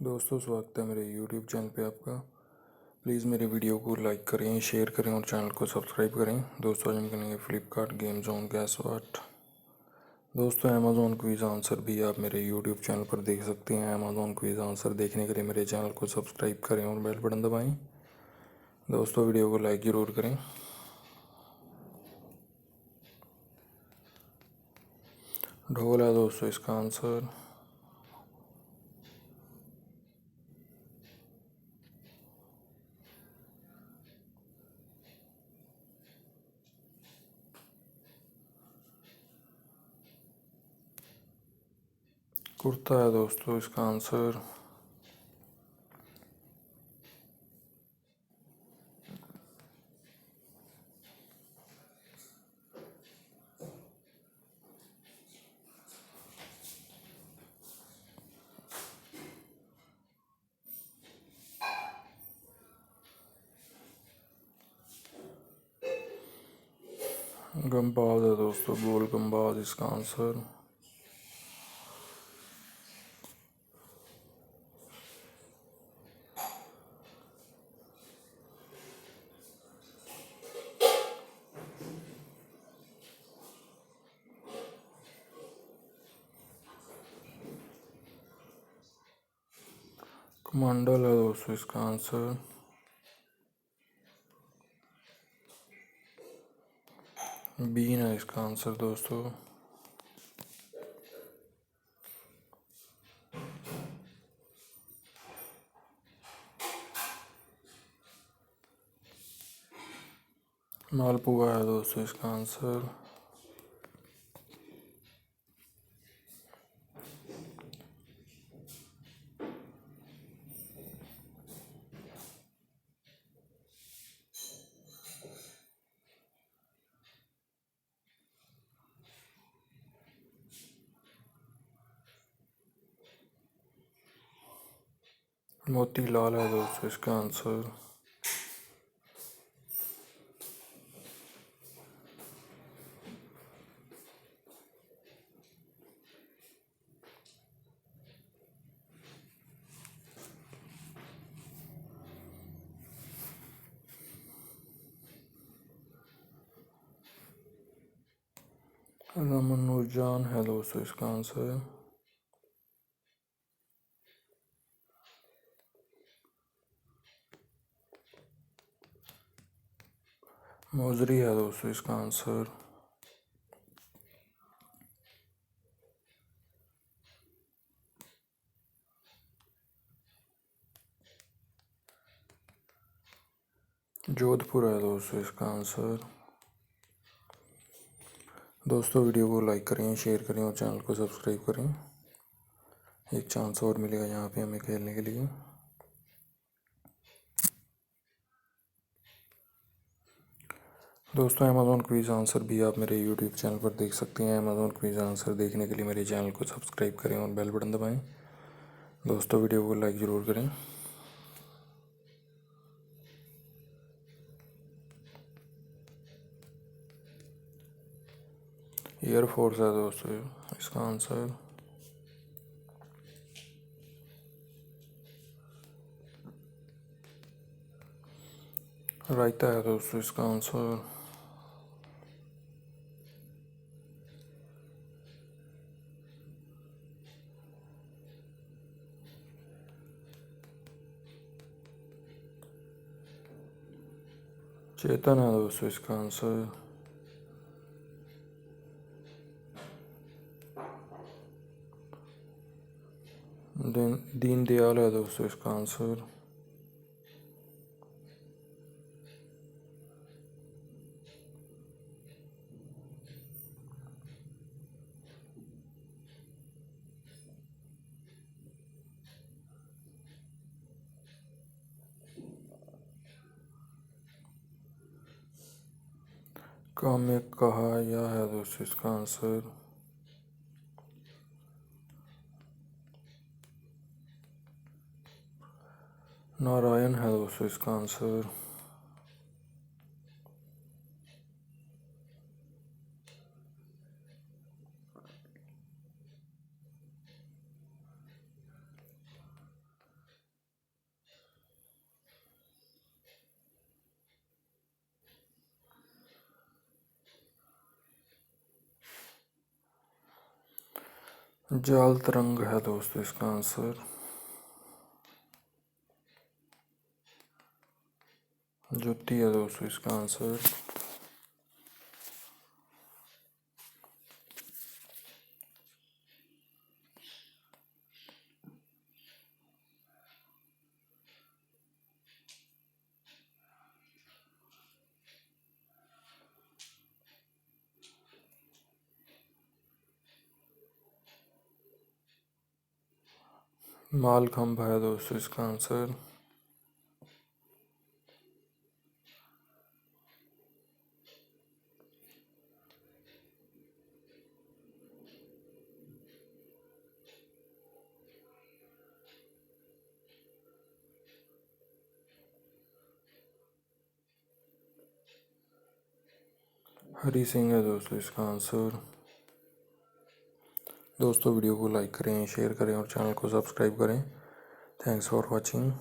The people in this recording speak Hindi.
दोस्तों, स्वागत है मेरे YouTube चैनल पे आपका। प्लीज़ मेरे वीडियो को लाइक करें, शेयर करें और चैनल को सब्सक्राइब करें। दोस्तों, आज हम करेंगे फ्लिपकार्ट गेम जोन गैस वाट। दोस्तों, अमेज़ॉन क्विज़ आंसर भी आप मेरे YouTube चैनल पर देख सकते हैं। अमेज़ॉन क्विज़ आंसर देखने के लिए मेरे चैनल को सब्सक्राइब करें और बेल बटन दबाएँ। दोस्तों, वीडियो को लाइक ज़रूर करें। ढोल है दोस्तों इसका आंसर। कुर्ता है दोस्तों इसका आंसर। गंबाज है दोस्तों, गोल गंबाज इसका आंसर। कमांडल है दोस्तों इसका आंसर। बीन है इसका आंसर दोस्तों। मालपुआ है दोस्तों इसका आंसर। मोती लाल है दोस्तों इसका आंसर। रमन है दोस्तों इसका आंसर। मोजरी है दोस्तों इसका आंसर। जोधपुर है दोस्तों इसका आंसर। दोस्तों, वीडियो को लाइक करें, शेयर करें और चैनल को सब्सक्राइब करें। एक चांस और मिलेगा यहाँ पे हमें खेलने के लिए। दोस्तों, अमेज़ॉन क्विज़ आंसर भी आप मेरे YouTube चैनल पर देख सकते हैं। अमेज़ॉन क्विज़ आंसर देखने के लिए मेरे चैनल को सब्सक्राइब करें और बेल बटन दबाएं। दोस्तों, वीडियो को लाइक ज़रूर करें। एयरफोर्स है दोस्तों इसका आंसर। रायता है दोस्तों इसका आंसर। चेतन है दोस्तों इसका आंसर। दीन दयाल है दोस्तों इसका आंसर। काम में कहा या है दोस्तों इसका आंसर। नारायण है दोस्तों इसका आंसर। जाल तरंग है दोस्तों इसका आंसर। जुत्ती है दोस्तों इसका आंसर। माल खंभा है दोस्तों इसका आंसर। हरी सिंह है दोस्तों इसका आंसर। दोस्तों वीडियो को लाइक करें, शेयर करें और चैनल को सब्सक्राइब करें। Thanks for watching.